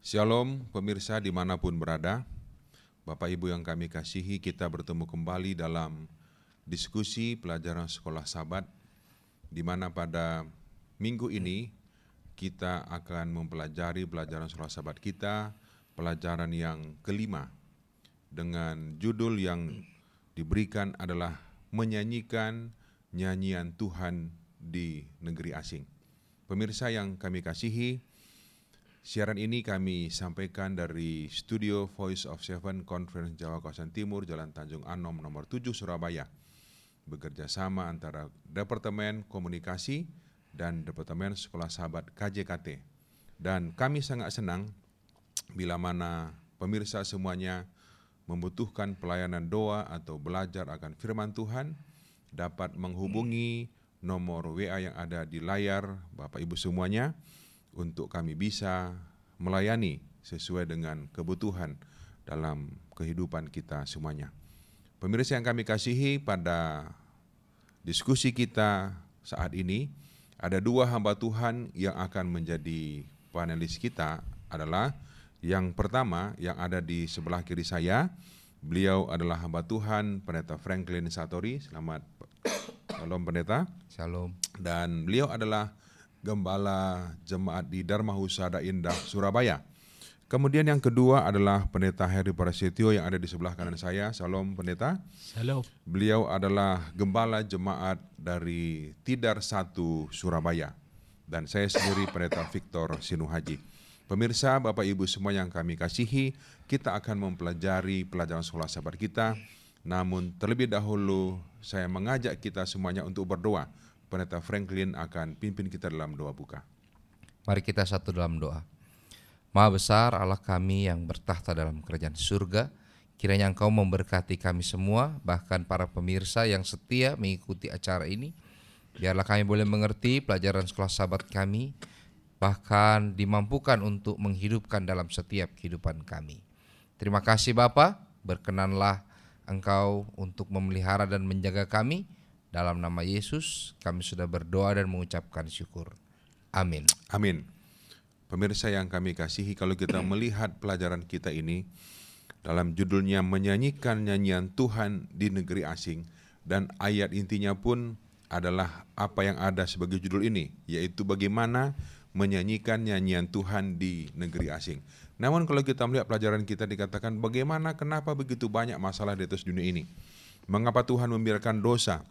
Shalom pemirsa dimanapun berada, Bapak Ibu yang kami kasihi, kita bertemu kembali dalam diskusi pelajaran sekolah Sabat, di mana pada minggu ini kita akan mempelajari pelajaran sekolah Sabat kita, pelajaran yang kelima, dengan judul yang diberikan adalah menyanyikan nyanyian Tuhan di negeri asing. Pemirsa yang kami kasihi, siaran ini kami sampaikan dari Studio Voice of Seven Conference Jawa Kawasan Timur, Jalan Tanjung Anom nomor 7 Surabaya. Bekerja sama antara Departemen Komunikasi dan Departemen Sekolah Sahabat KJKT. Dan kami sangat senang bila mana pemirsa semuanya membutuhkan pelayanan doa atau belajar akan firman Tuhan, dapat menghubungi nomor WA yang ada di layar Bapak Ibu semuanya, untuk kami bisa melayani sesuai dengan kebutuhan dalam kehidupan kita semuanya. Pemirsa yang kami kasihi, pada diskusi kita saat ini ada dua hamba Tuhan yang akan menjadi panelis kita. Adalah yang pertama yang ada di sebelah kiri saya, beliau adalah hamba Tuhan Pendeta Franklin Satori. Selamat Shalom Pendeta. Shalom. Dan beliau adalah Gembala Jemaat di Dharma Husada Indah, Surabaya. Kemudian yang kedua adalah Pendeta Heri Prasetyo yang ada di sebelah kanan saya. Salam Pendeta. Shalom. Beliau adalah Gembala Jemaat dari Tidar 1 Surabaya. Dan saya sendiri Pendeta Victor Sinuhaji. Pemirsa, Bapak Ibu semua yang kami kasihi, kita akan mempelajari pelajaran sekolah Sabat kita. Namun terlebih dahulu saya mengajak kita semuanya untuk berdoa. Pendeta Franklin akan pimpin kita dalam doa buka. Mari kita satu dalam doa. Maha besar Allah kami yang bertahta dalam kerajaan surga, kiranya Engkau memberkati kami semua, bahkan para pemirsa yang setia mengikuti acara ini. Biarlah kami boleh mengerti pelajaran sekolah Sabat kami, bahkan dimampukan untuk menghidupkan dalam setiap kehidupan kami. Terima kasih Bapa, berkenanlah Engkau untuk memelihara dan menjaga kami. Dalam nama Yesus kami sudah berdoa dan mengucapkan syukur. Amin. Amin. Pemirsa yang kami kasihi, kalau kita melihat pelajaran kita ini, dalam judulnya menyanyikan nyanyian Tuhan di negeri asing, dan ayat intinya pun adalah apa yang ada sebagai judul ini, yaitu bagaimana menyanyikan nyanyian Tuhan di negeri asing. Namun kalau kita melihat pelajaran kita dikatakan bagaimana, kenapa begitu banyak masalah di atas dunia ini? Mengapa Tuhan membiarkan dosa?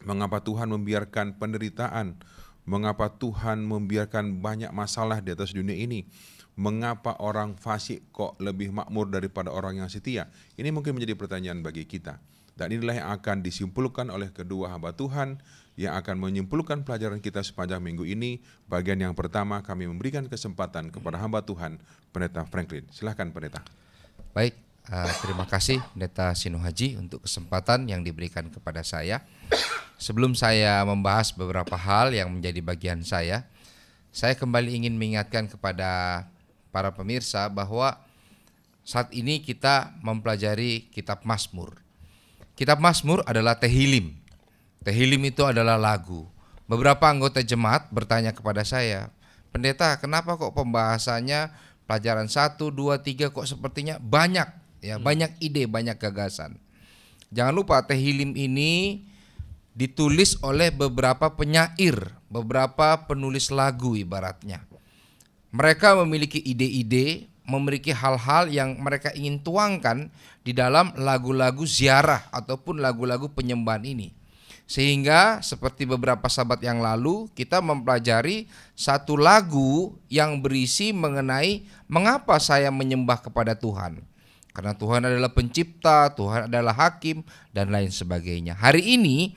Mengapa Tuhan membiarkan penderitaan? Mengapa Tuhan membiarkan banyak masalah di atas dunia ini? Mengapa orang fasik kok lebih makmur daripada orang yang setia? Ini mungkin menjadi pertanyaan bagi kita. Dan inilah yang akan disimpulkan oleh kedua hamba Tuhan yang akan menyimpulkan pelajaran kita sepanjang minggu ini. Bagian yang pertama kami memberikan kesempatan kepada hamba Tuhan Pendeta Franklin. Silakan Pendeta. Baik, terima kasih Pendeta Sinuhaji untuk kesempatan yang diberikan kepada saya. Sebelum saya membahas beberapa hal yang menjadi bagian saya kembali ingin mengingatkan kepada para pemirsa bahwa saat ini kita mempelajari kitab Mazmur. Kitab Mazmur adalah Tehillim. Tehillim itu adalah lagu. Beberapa anggota jemaat bertanya kepada saya, Pendeta, kenapa kok pembahasannya pelajaran 1, 2, 3 kok sepertinya banyak ya, banyak ide, banyak gagasan. Jangan lupa Tehillim ini ditulis oleh beberapa penyair, beberapa penulis lagu ibaratnya. Mereka memiliki ide-ide, memiliki hal-hal yang mereka ingin tuangkan di dalam lagu-lagu ziarah ataupun lagu-lagu penyembahan ini. Sehingga seperti beberapa sahabat yang lalu, kita mempelajari satu lagu yang berisi mengenai mengapa saya menyembah kepada Tuhan. Karena Tuhan adalah pencipta, Tuhan adalah hakim, dan lain sebagainya. Hari ini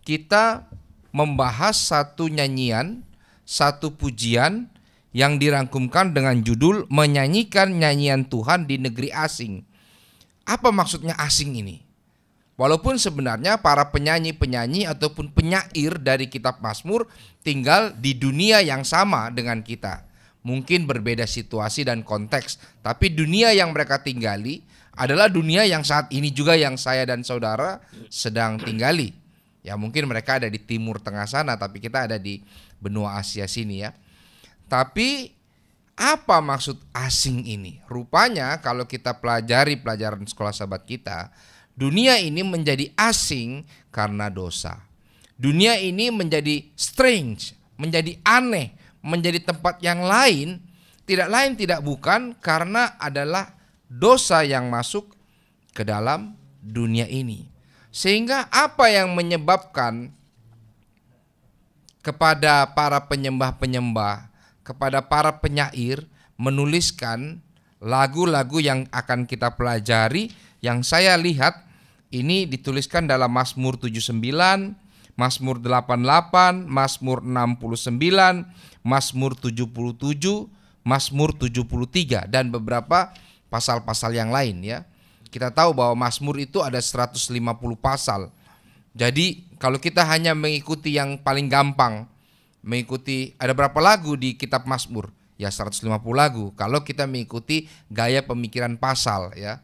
kita membahas satu nyanyian, satu pujian yang dirangkumkan dengan judul menyanyikan nyanyian Tuhan di negeri asing. Apa maksudnya asing ini? Walaupun sebenarnya para penyanyi-penyanyi ataupun penyair dari kitab Mazmur tinggal di dunia yang sama dengan kita. Mungkin berbeda situasi dan konteks, tapi dunia yang mereka tinggali adalah dunia yang saat ini juga yang saya dan saudara sedang tinggali. Ya mungkin mereka ada di timur tengah sana, tapi kita ada di benua Asia sini ya. Tapi Apa maksud asing ini? Rupanya kalau kita pelajari pelajaran sekolah sahabat kita, dunia ini menjadi asing karena dosa. Dunia ini menjadi strange, menjadi aneh, menjadi tempat yang lain tidak bukan karena adalah dosa yang masuk ke dalam dunia ini. Sehingga apa yang menyebabkan kepada para penyembah-penyembah, kepada para penyair menuliskan lagu-lagu yang akan kita pelajari, yang saya lihat ini dituliskan dalam Mazmur 79, Mazmur 88, Mazmur 69, Mazmur 77, Mazmur 73 dan beberapa pasal-pasal yang lain ya. Kita tahu bahwa Mazmur itu ada 150 pasal. Jadi kalau kita hanya mengikuti yang paling gampang, mengikuti ada berapa lagu di kitab Mazmur? Ya 150 lagu. Kalau kita mengikuti gaya pemikiran pasal ya.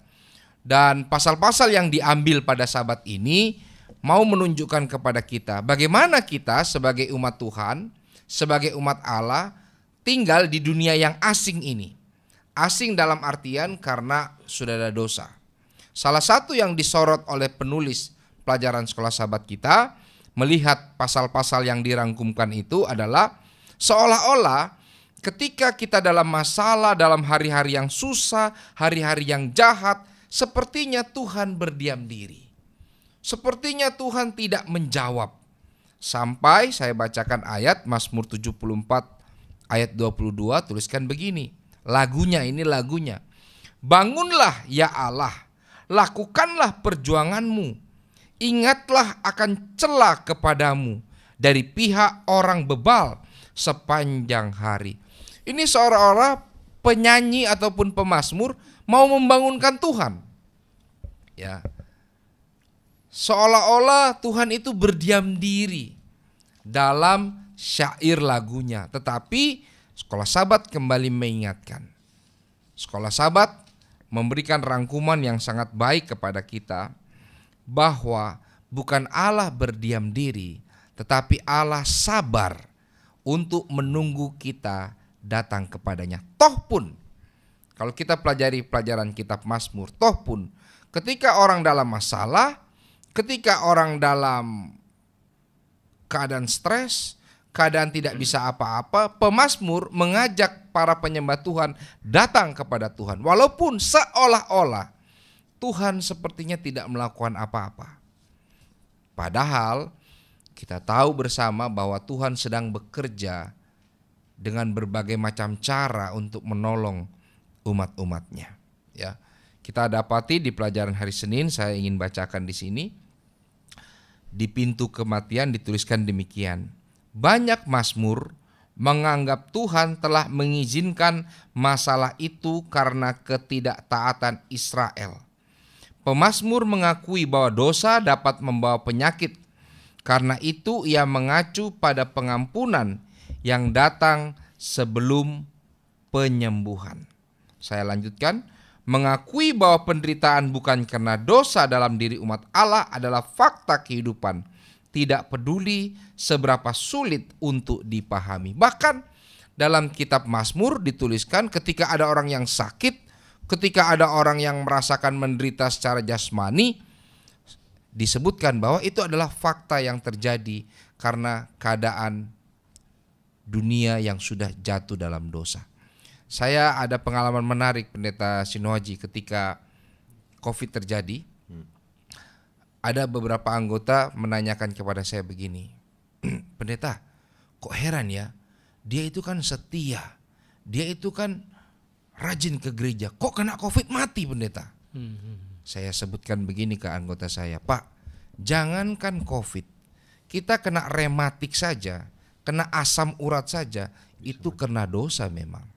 Dan pasal-pasal yang diambil pada sabat ini mau menunjukkan kepada kita bagaimana kita sebagai umat Tuhan, sebagai umat Allah tinggal di dunia yang asing ini. Asing dalam artian karena sudah ada dosa. Salah satu yang disorot oleh penulis pelajaran sekolah sahabat kita melihat pasal-pasal yang dirangkumkan itu adalah seolah-olah ketika kita dalam masalah, dalam hari-hari yang susah, hari-hari yang jahat, sepertinya Tuhan berdiam diri. Sepertinya Tuhan tidak menjawab. Sampai saya bacakan ayat Mazmur 74 ayat 22 tuliskan begini. Lagunya ini lagunya. Bangunlah ya Allah, lakukanlah perjuanganmu. Ingatlah akan celah kepadamu dari pihak orang bebal sepanjang hari. Ini seolah-olah penyanyi ataupun pemazmur mau membangunkan Tuhan. Ya. Seolah-olah Tuhan itu berdiam diri dalam syair lagunya. Tetapi sekolah sahabat kembali mengingatkan. Sekolah sahabat memberikan rangkuman yang sangat baik kepada kita bahwa bukan Allah berdiam diri, tetapi Allah sabar untuk menunggu kita datang kepadanya. Toh pun, kalau kita pelajari pelajaran kitab Mazmur, toh pun ketika orang dalam masalah, ketika orang dalam keadaan stres, keadaan tidak bisa apa-apa, pemazmur mengajak para penyembah Tuhan datang kepada Tuhan. Walaupun seolah-olah Tuhan sepertinya tidak melakukan apa-apa. Padahal kita tahu bersama bahwa Tuhan sedang bekerja dengan berbagai macam cara untuk menolong umat-umatnya. Ya, kita dapati di pelajaran hari Senin, saya ingin bacakan di sini. Di pintu kematian dituliskan demikian. Banyak mazmur menganggap Tuhan telah mengizinkan masalah itu karena ketidaktaatan Israel. Pemazmur mengakui bahwa dosa dapat membawa penyakit. Karena itu ia mengacu pada pengampunan yang datang sebelum penyembuhan. Saya lanjutkan. Mengakui bahwa penderitaan bukan karena dosa dalam diri umat Allah adalah fakta kehidupan. Tidak peduli seberapa sulit untuk dipahami. Bahkan dalam kitab Mazmur dituliskan ketika ada orang yang sakit, ketika ada orang yang merasakan menderita secara jasmani, disebutkan bahwa itu adalah fakta yang terjadi karena keadaan dunia yang sudah jatuh dalam dosa. Saya ada pengalaman menarik Pendeta Sinuhaji ketika COVID terjadi. Ada beberapa anggota menanyakan kepada saya begini, Pendeta, kok heran ya, dia itu kan setia, dia itu kan rajin ke gereja, kok kena COVID mati Pendeta? Saya sebutkan begini ke anggota saya, Pak, jangankan COVID, kita kena rematik saja, kena asam urat saja, itu kena dosa memang.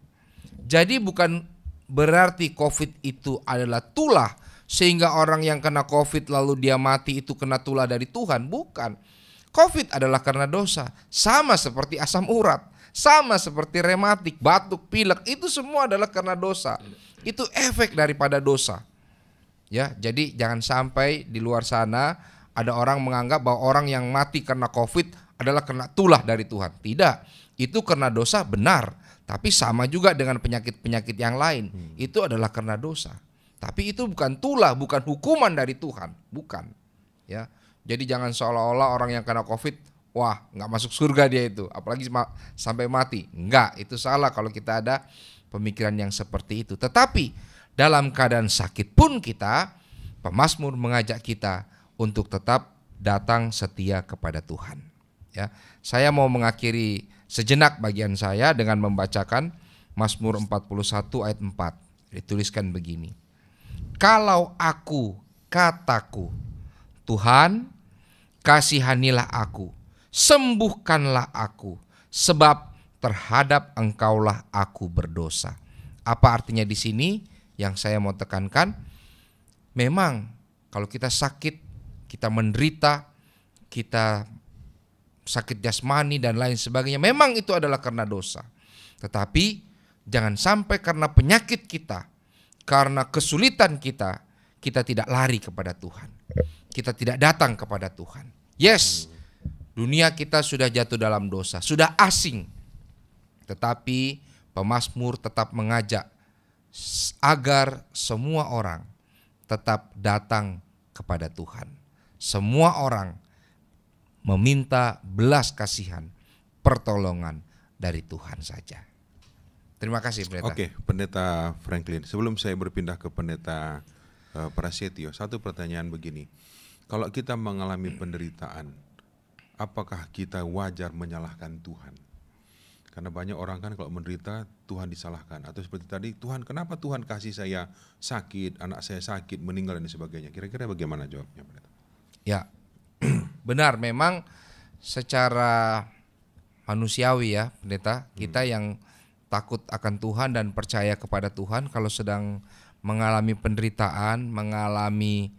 Jadi bukan berarti COVID itu adalah tulah sehingga orang yang kena COVID lalu dia mati itu kena tulah dari Tuhan. Bukan. COVID adalah karena dosa. Sama seperti asam urat, sama seperti rematik, batuk, pilek, itu semua adalah karena dosa. Itu efek daripada dosa. Ya, jadi jangan sampai di luar sana ada orang menganggap bahwa orang yang mati karena COVID adalah karena tulah dari Tuhan. Tidak. Itu karena dosa benar. Tapi sama juga dengan penyakit-penyakit yang lain. Itu adalah karena dosa. Tapi itu bukan tulah, bukan hukuman dari Tuhan, bukan. Ya, jadi jangan seolah-olah orang yang kena COVID, wah nggak masuk surga dia itu, apalagi sampai mati. Enggak, itu salah kalau kita ada pemikiran yang seperti itu. Tetapi dalam keadaan sakit pun kita, pemazmur mengajak kita untuk tetap datang setia kepada Tuhan. Ya, saya mau mengakhiri sejenak bagian saya dengan membacakan Mazmur 41 ayat 4. Dituliskan begini. Kalau aku, kataku, Tuhan, kasihanilah aku, sembuhkanlah aku, sebab terhadap Engkaulah aku berdosa. Apa artinya di sini? Yang saya mau tekankan, memang kalau kita sakit, kita menderita, kita sakit jasmani dan lain sebagainya, memang itu adalah karena dosa. Tetapi jangan sampai karena penyakit kita, karena kesulitan kita, kita tidak lari kepada Tuhan. Kita tidak datang kepada Tuhan. Yes, dunia kita sudah jatuh dalam dosa, sudah asing. Tetapi pemazmur tetap mengajak agar semua orang tetap datang kepada Tuhan. Semua orang meminta belas kasihan, pertolongan dari Tuhan saja. Terima kasih, Pendeta. Oke, Pendeta Franklin. Sebelum saya berpindah ke Pendeta Prasetyo, satu pertanyaan begini. Kalau kita mengalami penderitaan, apakah kita wajar menyalahkan Tuhan? Karena banyak orang kan kalau menderita, Tuhan disalahkan. Atau seperti tadi, Tuhan kenapa Tuhan kasih saya sakit, anak saya sakit, meninggal dan sebagainya. Kira-kira bagaimana jawabnya, Pendeta? Ya, benar, memang secara manusiawi ya, Pendeta, kita yang takut akan Tuhan dan percaya kepada Tuhan, kalau sedang mengalami penderitaan, mengalami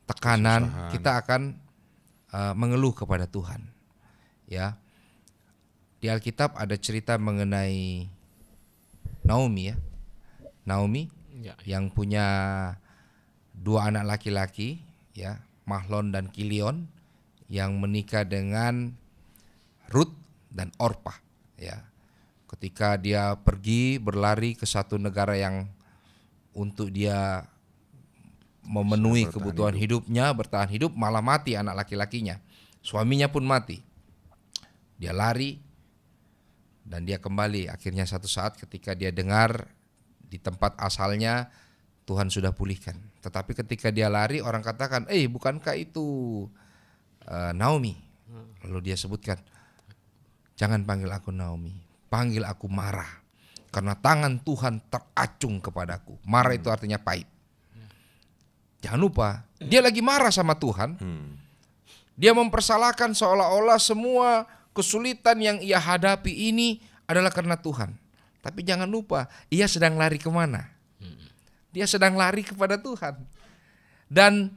tekanan, kesusahan, kita akan mengeluh kepada Tuhan. Ya, di Alkitab ada cerita mengenai Naomi ya, Naomi yang punya 2 anak laki-laki ya, Mahlon dan Kilion, yang menikah dengan Ruth dan Orpah ya. Ketika dia pergi berlari ke satu negara yang untuk dia memenuhi kebutuhan hidupnya, bertahan hidup, malah mati anak laki-lakinya. Suaminya pun mati. Dia lari dan dia kembali. Akhirnya satu saat ketika dia dengar di tempat asalnya Tuhan sudah pulihkan. Tetapi ketika dia lari, orang katakan, bukankah itu Naomi? Lalu dia sebutkan, jangan panggil aku Naomi, panggil aku Mara, karena tangan Tuhan teracung kepadaku. Mara itu artinya pahit. Jangan lupa, dia lagi marah sama Tuhan. Dia mempersalahkan seolah-olah semua kesulitan yang ia hadapi ini adalah karena Tuhan. Tapi jangan lupa, ia sedang lari kemana? Dia sedang lari kepada Tuhan. Dan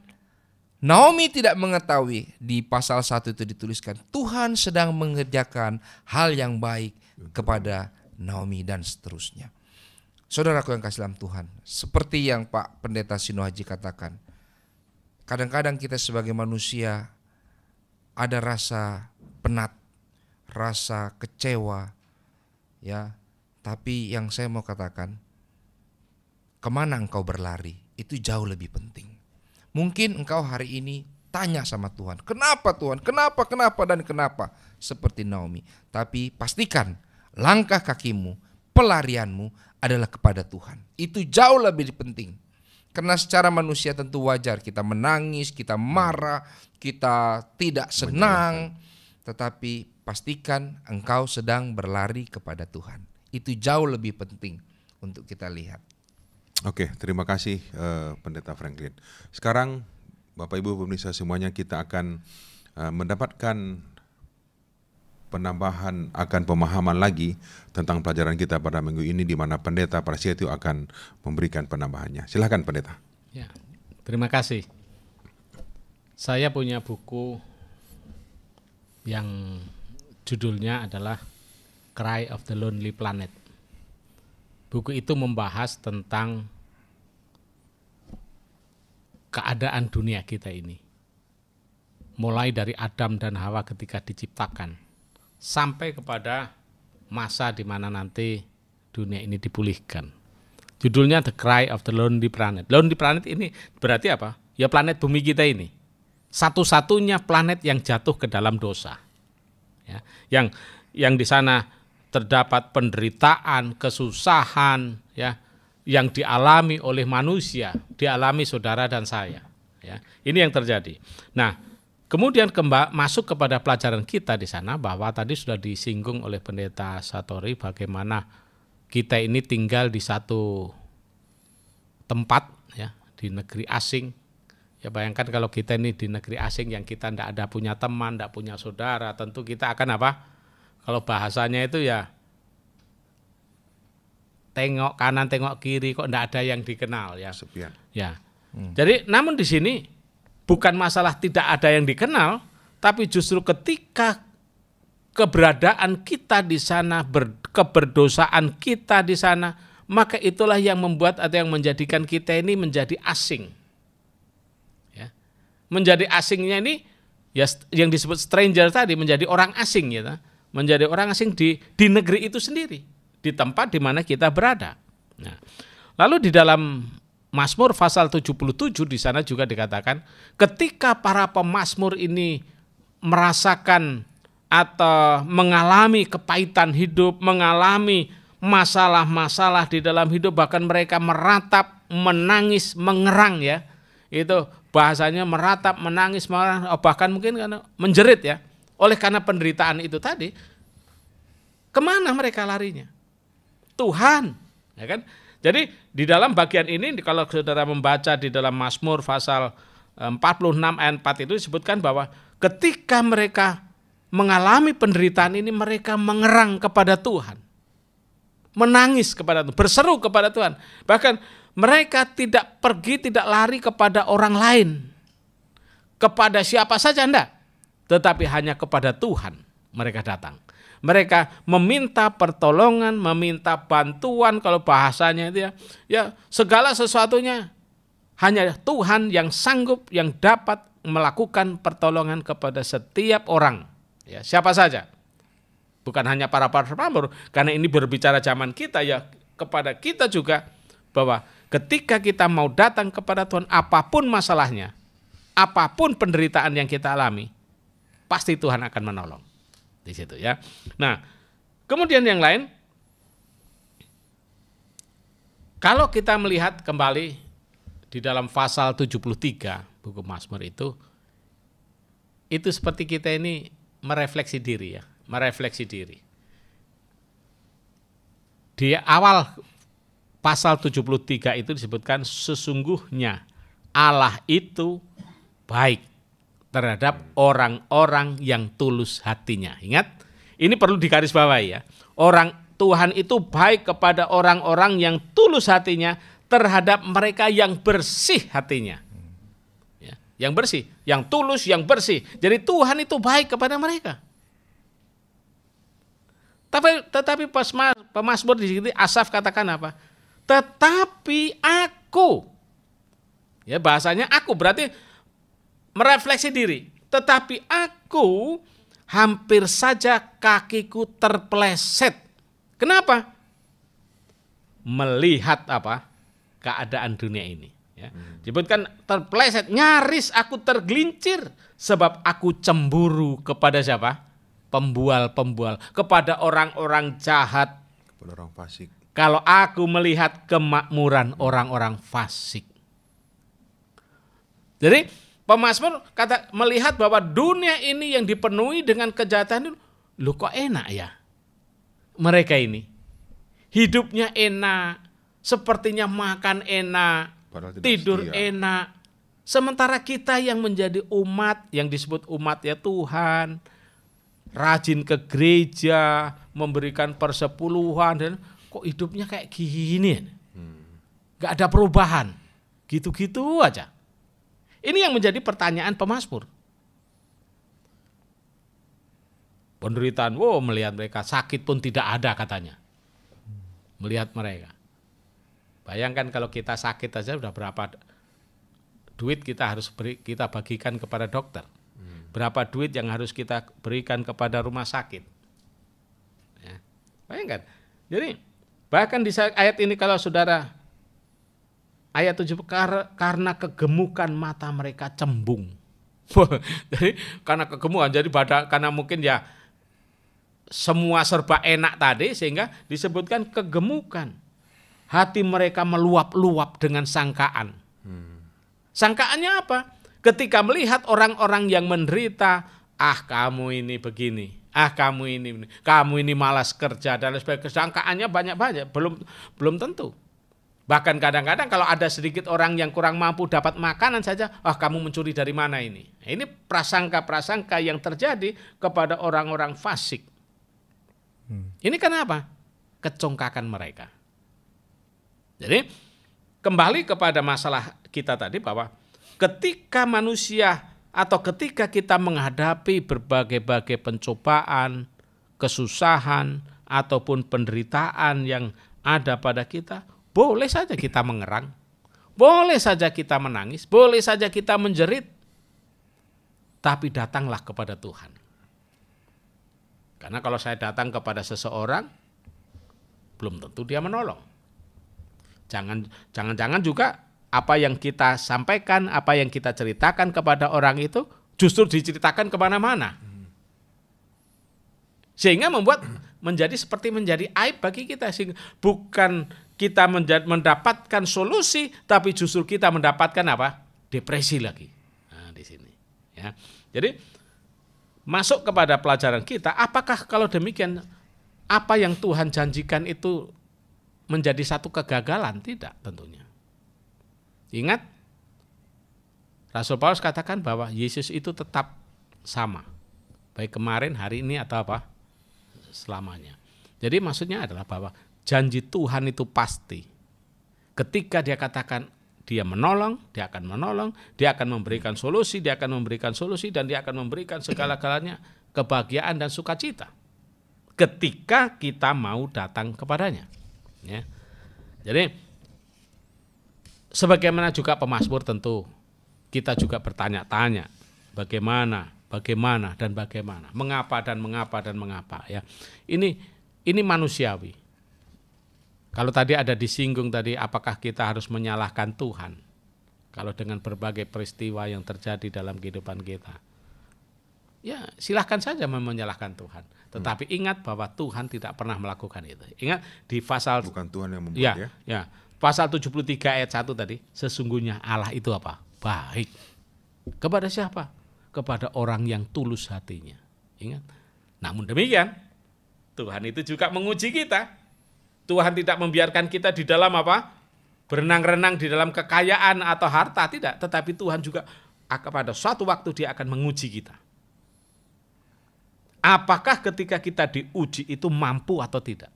Naomi tidak mengetahui, di pasal 1 itu dituliskan, Tuhan sedang mengerjakan hal yang baik kepada Naomi dan seterusnya. Saudaraku yang kasih dalam Tuhan, seperti yang Pak Pendeta Sino Haji katakan, kadang-kadang kita sebagai manusia ada rasa penat, rasa kecewa, ya. Tapi yang saya mau katakan, kemana engkau berlari, itu jauh lebih penting. Mungkin engkau hari ini tanya sama Tuhan, kenapa Tuhan, kenapa, dan kenapa, seperti Naomi. Tapi pastikan langkah kakimu, pelarianmu adalah kepada Tuhan. Itu jauh lebih penting. Karena secara manusia tentu wajar kita menangis, kita marah, kita tidak senang. Tetapi pastikan engkau sedang berlari kepada Tuhan. Itu jauh lebih penting untuk kita lihat. Oke, terima kasih Pendeta Franklin. Sekarang Bapak Ibu pemirsa semuanya, kita akan mendapatkan penambahan akan pemahaman lagi tentang pelajaran kita pada minggu ini, di mana Pendeta Prasetyo akan memberikan penambahannya. Silakan Pendeta. Ya, terima kasih. Saya punya buku yang judulnya adalah Cry of the Lonely Planet. Buku itu membahas tentang keadaan dunia kita ini. Mulai dari Adam dan Hawa ketika diciptakan, sampai kepada masa di mana nanti dunia ini dipulihkan. Judulnya The Cry of the Lonely Planet. Lonely Planet ini berarti apa? Ya planet bumi kita ini. Satu-satunya planet yang jatuh ke dalam dosa. Ya, yang di sana terdapat penderitaan, kesusahan, ya, yang dialami oleh manusia, dialami saudara dan saya. Ya, ini yang terjadi. Nah, kemudian masuk kepada pelajaran kita di sana bahwa tadi sudah disinggung oleh Pendeta Satori bagaimana kita ini tinggal di satu tempat, ya, di negeri asing. Ya bayangkan kalau kita ini di negeri asing yang kita tidak ada punya teman, tidak punya saudara, tentu kita akan apa? Kalau bahasanya itu ya tengok kanan, tengok kiri, kok tidak ada yang dikenal, ya. Sepian. Ya. Jadi namun di sini bukan masalah tidak ada yang dikenal, tapi justru ketika keberadaan kita di sana, keberdosaan kita di sana, maka itulah yang membuat atau yang menjadikan kita ini menjadi asing. Ya. Menjadi asingnya ini ya yang disebut stranger tadi, menjadi orang asing, ya, menjadi orang asing di negeri itu sendiri, di tempat di mana kita berada. Nah, lalu di dalam Mazmur pasal 77 di sana juga dikatakan ketika para pemazmur ini merasakan atau mengalami kepahitan hidup, mengalami masalah-masalah di dalam hidup, bahkan mereka meratap, menangis, mengerang, ya. Itu bahasanya meratap, menangis, mengerang, bahkan mungkin karena menjerit, ya. Oleh karena penderitaan itu tadi, kemana mereka larinya? Tuhan, ya kan? Jadi di dalam bagian ini kalau saudara membaca di dalam Mazmur pasal 46 ayat 4 itu disebutkan bahwa ketika mereka mengalami penderitaan ini mereka mengerang kepada Tuhan. Menangis kepada Tuhan, berseru kepada Tuhan. Bahkan mereka tidak pergi, tidak lari kepada orang lain. Kepada siapa saja enggak, tetapi hanya kepada Tuhan mereka datang. Mereka meminta pertolongan, meminta bantuan, kalau bahasanya itu ya segala sesuatunya hanya Tuhan yang sanggup, yang dapat melakukan pertolongan kepada setiap orang, ya, siapa saja. Bukan hanya para pemazmur, karena ini berbicara zaman kita, ya, kepada kita juga bahwa ketika kita mau datang kepada Tuhan, apapun masalahnya, apapun penderitaan yang kita alami, pasti Tuhan akan menolong. Di situ, ya. Nah, kemudian yang lain, kalau kita melihat kembali di dalam pasal 73 buku Mazmur itu seperti kita ini merefleksi diri, ya, merefleksi diri. Di awal pasal 73 itu disebutkan sesungguhnya Allah itu baik terhadap orang-orang yang tulus hatinya. Ingat, ini perlu digarisbawahi, ya. Tuhan itu baik kepada orang-orang yang tulus hatinya terhadap mereka yang bersih hatinya. Ya, yang bersih, yang tulus, yang bersih. Jadi Tuhan itu baik kepada mereka. Tetapi pemazmur di sini Asaf katakan apa? Tetapi aku. Ya, bahasanya aku berarti merefleksi diri. Tetapi aku hampir saja kakiku terpeleset. Kenapa? Melihat apa? Keadaan dunia ini. Ya. Disebutkan terpeleset, nyaris aku tergelincir. Sebab aku cemburu kepada siapa? Pembual-pembual. Kepada orang-orang jahat. Kepada orang fasik. Kalau aku melihat kemakmuran orang-orang fasik. Jadi pemazmur melihat bahwa dunia ini yang dipenuhi dengan kejahatan itu, loh kok enak ya mereka ini. Hidupnya enak, sepertinya makan enak, tidur setia. enak. Sementara kita yang menjadi umat, yang disebut umat ya Tuhan, rajin ke gereja, memberikan persepuluhan, dan kok hidupnya kayak gini, gak ada perubahan, gitu-gitu aja. Ini yang menjadi pertanyaan pemazmur. Penderitaan, melihat mereka sakit pun tidak ada katanya. Melihat mereka. Bayangkan kalau kita sakit aja udah berapa duit kita harus kita bagikan kepada dokter. Berapa duit yang harus kita berikan kepada rumah sakit. Ya. Bayangkan. Jadi Bahkan di ayat ini kalau saudara, ayat 7, karena kegemukan mata mereka cembung. Jadi karena kegemukan, jadi karena mungkin ya semua serba enak tadi sehingga disebutkan kegemukan. Hati mereka meluap-luap dengan sangkaan. Sangkaannya apa? Ketika melihat orang-orang yang menderita, kamu ini begini, kamu ini malas kerja dan sebagainya. Sangkaannya banyak-banyak, belum tentu. Bahkan kadang-kadang kalau ada sedikit orang yang kurang mampu dapat makanan saja, kamu mencuri dari mana ini? Ini prasangka-prasangka yang terjadi kepada orang-orang fasik. Ini kenapa? Kecongkakan mereka. Jadi kembali kepada masalah kita tadi bahwa ketika manusia atau ketika kita menghadapi berbagai-bagai pencobaan, kesusahan, ataupun penderitaan yang ada pada kita, boleh saja kita mengerang, boleh saja kita menangis, boleh saja kita menjerit, tapi datanglah kepada Tuhan. Karena kalau saya datang kepada seseorang, belum tentu dia menolong. Jangan-jangan juga apa yang kita sampaikan, apa yang kita ceritakan kepada orang itu justru diceritakan kemana-mana. Sehingga menjadi aib bagi kita. Sehingga bukan kita mendapatkan solusi, tapi justru kita mendapatkan apa? Depresi lagi. Nah, di sini. Ya. Jadi masuk kepada pelajaran kita, apakah kalau demikian apa yang Tuhan janjikan itu menjadi satu kegagalan? Tidak tentunya. Ingat, Rasul Paulus katakan bahwa Yesus itu tetap sama. Baik kemarin, hari ini, atau apa? Selamanya. Jadi maksudnya adalah bahwa janji Tuhan itu pasti. Ketika dia katakan dia menolong, dia akan menolong, dia akan memberikan solusi, dan dia akan memberikan segala-galanya kebahagiaan dan sukacita. Ketika kita mau datang kepadanya. Ya. Jadi sebagaimana juga pemazmur tentu kita juga bertanya-tanya bagaimana dan bagaimana, mengapa ya. Ini manusiawi. Kalau tadi ada disinggung tadi, apakah kita harus menyalahkan Tuhan kalau dengan berbagai peristiwa yang terjadi dalam kehidupan kita? Ya, silahkan saja menyalahkan Tuhan. Tetapi ingat bahwa Tuhan tidak pernah melakukan itu. Ingat di pasal, bukan Tuhan yang membuat ya. Pasal 73 ayat 1 tadi, sesungguhnya Allah itu apa? Baik. Kepada siapa? Kepada orang yang tulus hatinya. Ingat. Namun demikian, Tuhan itu juga menguji kita. Tuhan tidak membiarkan kita di dalam apa? Berenang-renang di dalam kekayaan atau harta, tidak. Tetapi Tuhan juga pada suatu waktu dia akan menguji kita. Apakah ketika kita diuji itu mampu atau tidak?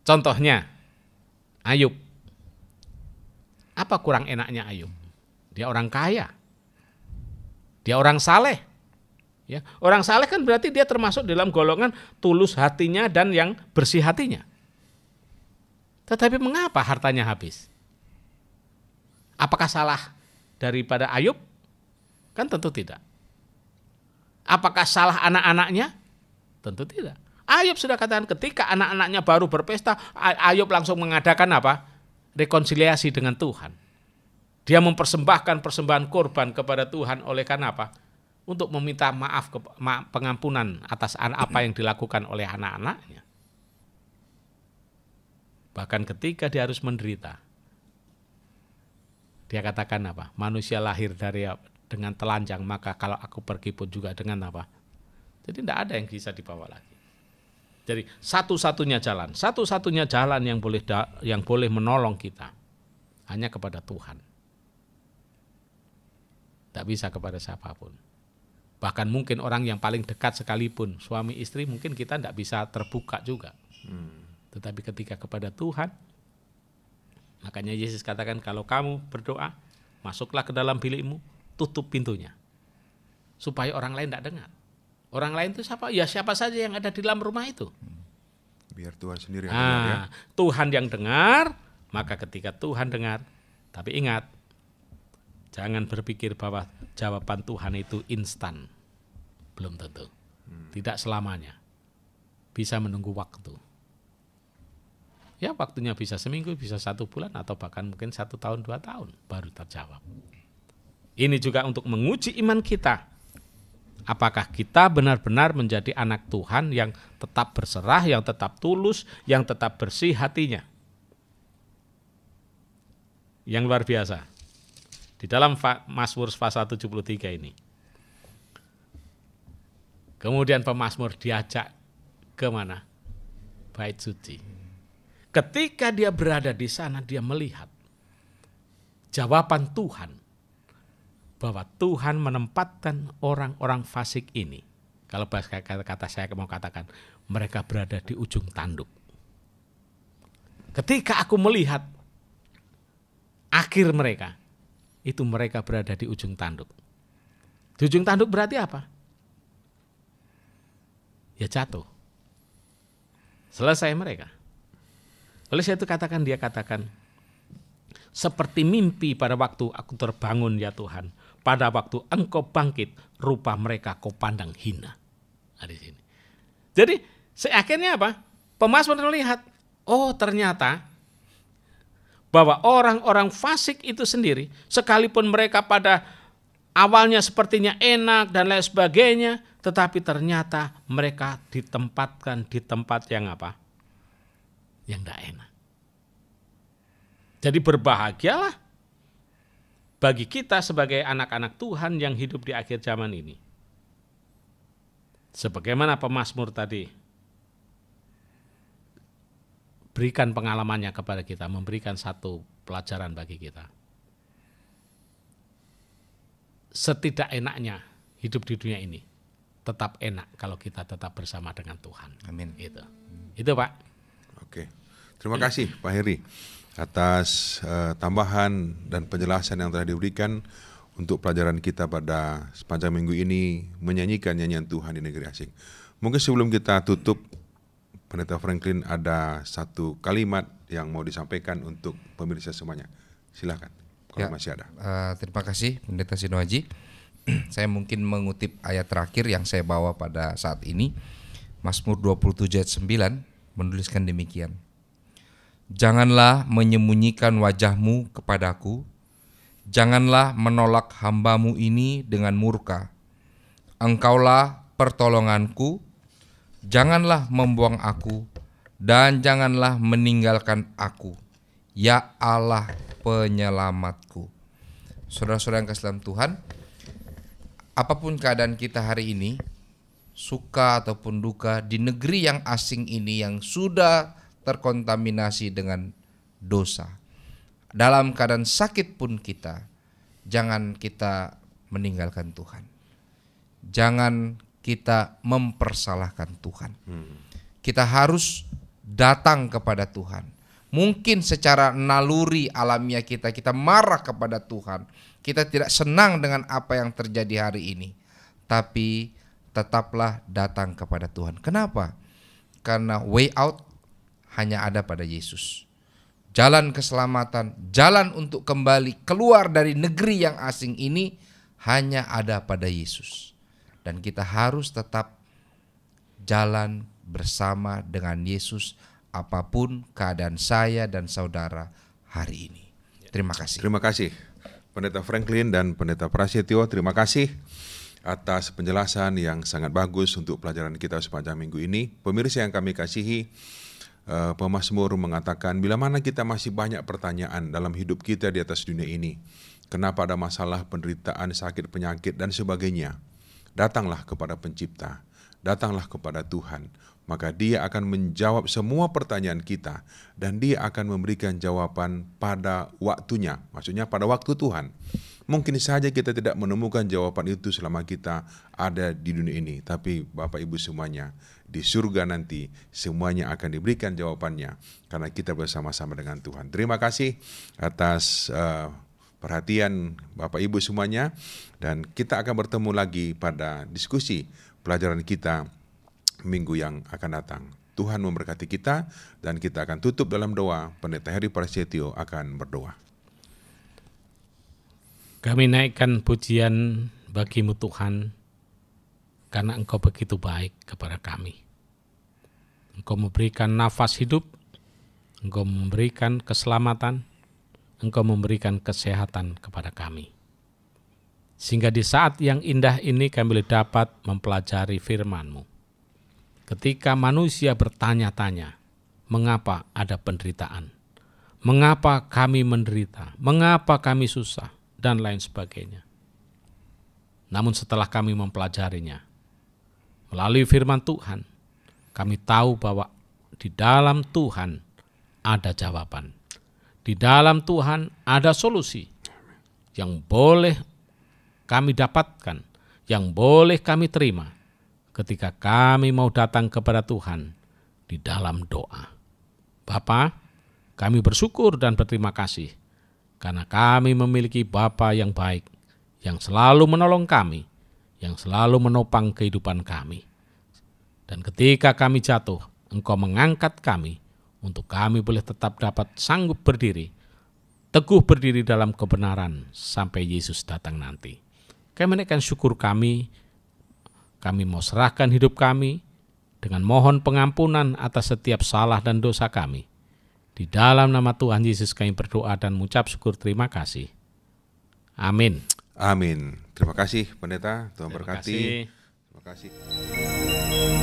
Contohnya, Ayub. Apa kurang enaknya Ayub? Dia orang kaya. Dia orang saleh. Ya, orang saleh kan berarti dia termasuk dalam golongan tulus hatinya dan yang bersih hatinya. Tetapi mengapa hartanya habis? Apakah salah daripada Ayub? Kan tentu tidak. Apakah salah anak-anaknya? Tentu tidak. Ayub sudah katakan ketika anak-anaknya baru berpesta, Ayub langsung mengadakan apa? Rekonsiliasi dengan Tuhan. Dia mempersembahkan persembahan korban kepada Tuhan oleh karena apa? Untuk meminta maaf, pengampunan atas apa yang dilakukan oleh anak-anaknya. Bahkan ketika dia harus menderita, dia katakan apa? Manusia lahir dengan telanjang, maka kalau aku pergi pun juga dengan apa? Jadi tidak ada yang bisa dibawa lagi. Jadi satu-satunya jalan yang boleh menolong kita hanya kepada Tuhan. Tak bisa kepada siapapun. Bahkan mungkin orang yang paling dekat sekalipun, suami istri, mungkin kita tidak bisa terbuka juga. Tetapi ketika kepada Tuhan, makanya Yesus katakan kalau kamu berdoa, masuklah ke dalam bilikmu, tutup pintunya. Supaya orang lain tidak dengar. Orang lain itu siapa? Ya siapa saja yang ada di dalam rumah itu. Biar Tuhan sendiri yang dengar ya. Tuhan yang dengar, maka ketika Tuhan dengar, tapi ingat, jangan berpikir bahwa jawaban Tuhan itu instan. Belum tentu. Tidak selamanya. Bisa menunggu waktu. Ya waktunya bisa seminggu, bisa 1 bulan, atau bahkan mungkin 1 tahun, 2 tahun baru terjawab. Ini juga untuk menguji iman kita. Apakah kita benar-benar menjadi anak Tuhan yang tetap berserah, yang tetap tulus, yang tetap bersih hatinya. Yang luar biasa. Di dalam Mazmur pasal 73 ini. Kemudian pemazmur diajak ke mana? Bait suci. Ketika dia berada di sana, dia melihat jawaban Tuhan. Bahwa Tuhan menempatkan orang-orang fasik ini. Kalau bahasa kata saya mau katakan, mereka berada di ujung tanduk. Ketika aku melihat akhir mereka, itu mereka berada di ujung tanduk. Di ujung tanduk berarti apa? Ya jatuh. Selesai mereka. Oleh saya itu dia katakan, seperti mimpi pada waktu aku terbangun ya Tuhan. Pada waktu engkau bangkit, rupa mereka kau pandang hina. Nah, di sini. Jadi akhirnya apa? Pemazmur melihat, oh ternyata bahwa orang-orang fasik itu sendiri, sekalipun mereka pada awalnya sepertinya enak dan lain sebagainya, tetapi ternyata mereka ditempatkan di tempat yang apa? Yang tidak enak. Jadi berbahagialah bagi kita sebagai anak-anak Tuhan yang hidup di akhir zaman ini. Sebagaimana pemazmur tadi berikan pengalamannya kepada kita, memberikan satu pelajaran bagi kita. Setidak enaknya hidup di dunia ini, tetap enak kalau kita tetap bersama dengan Tuhan. Amin. Itu Pak. Oke, terima kasih Pak Heri atas tambahan dan penjelasan yang telah diberikan untuk pelajaran kita pada sepanjang minggu ini menyanyikan nyanyian Tuhan di negeri asing. Mungkin sebelum kita tutup, Pendeta Franklin ada satu kalimat yang mau disampaikan untuk pemirsa semuanya. Silakan kalau masih ada. Terima kasih Pendeta Sino Haji. Saya mungkin mengutip ayat terakhir yang saya bawa pada saat ini. Mazmur 27 ayat 9 menuliskan demikian. Janganlah menyembunyikan wajahmu kepadaku, janganlah menolak hamba-Mu ini dengan murka. Engkaulah pertolonganku, janganlah membuang aku, dan janganlah meninggalkan aku, ya Allah penyelamatku. Saudara-saudara yang kasih dalam Tuhan, apapun keadaan kita hari ini, suka ataupun duka, di negeri yang asing ini yang sudah terkontaminasi dengan dosa, dalam keadaan sakit pun kita, jangan kita meninggalkan Tuhan. Jangan kita mempersalahkan Tuhan. Kita harus datang kepada Tuhan. Mungkin secara naluri alamiah kita marah kepada Tuhan. Kita tidak senang dengan apa yang terjadi hari ini. Tapi tetaplah datang kepada Tuhan. Kenapa? Karena way out hanya ada pada Yesus. Jalan keselamatan, jalan untuk kembali keluar dari negeri yang asing ini hanya ada pada Yesus. Dan kita harus tetap jalan bersama dengan Yesus apapun keadaan saya dan saudara hari ini. Terima kasih. Terima kasih Pendeta Franklin dan Pendeta Prasetyo. Terima kasih atas penjelasan yang sangat bagus untuk pelajaran kita sepanjang minggu ini. Pemirsa yang kami kasihi, pemazmur mengatakan, bila mana kita masih banyak pertanyaan dalam hidup kita di atas dunia ini, kenapa ada masalah, penderitaan, sakit, penyakit, dan sebagainya, datanglah kepada Pencipta, datanglah kepada Tuhan, maka Dia akan menjawab semua pertanyaan kita, dan Dia akan memberikan jawaban pada waktunya, maksudnya pada waktu Tuhan. Mungkin saja kita tidak menemukan jawaban itu selama kita ada di dunia ini, tapi Bapak Ibu semuanya, di surga nanti semuanya akan diberikan jawabannya karena kita bersama-sama dengan Tuhan. Terima kasih atas perhatian Bapak Ibu semuanya, dan kita akan bertemu lagi pada diskusi pelajaran kita minggu yang akan datang. Tuhan memberkati kita, dan kita akan tutup dalam doa. Pendeta Heri Prasetyo akan berdoa. Kami naikkan pujian bagi-Mu Tuhan, karena Engkau begitu baik kepada kami. Engkau memberikan nafas hidup, Engkau memberikan keselamatan, Engkau memberikan kesehatan kepada kami. Sehingga di saat yang indah ini kami boleh dapat mempelajari firman-Mu. Ketika manusia bertanya-tanya, mengapa ada penderitaan? Mengapa kami menderita? Mengapa kami susah? Dan lain sebagainya. Namun setelah kami mempelajarinya, melalui firman Tuhan, kami tahu bahwa di dalam Tuhan ada jawaban. Di dalam Tuhan ada solusi yang boleh kami dapatkan, yang boleh kami terima ketika kami mau datang kepada Tuhan di dalam doa. Bapa, kami bersyukur dan berterima kasih karena kami memiliki Bapa yang baik, yang selalu menolong kami, yang selalu menopang kehidupan kami. Dan ketika kami jatuh, Engkau mengangkat kami untuk kami boleh tetap dapat sanggup berdiri, teguh berdiri dalam kebenaran sampai Yesus datang nanti. Kami menaikkan syukur kami mau serahkan hidup kami dengan mohon pengampunan atas setiap salah dan dosa kami. Di dalam nama Tuhan Yesus kami berdoa dan mengucap syukur terima kasih. Amin. Amin. Terima kasih Pendeta, Tuhan berkati. Terima kasih. Terima kasih.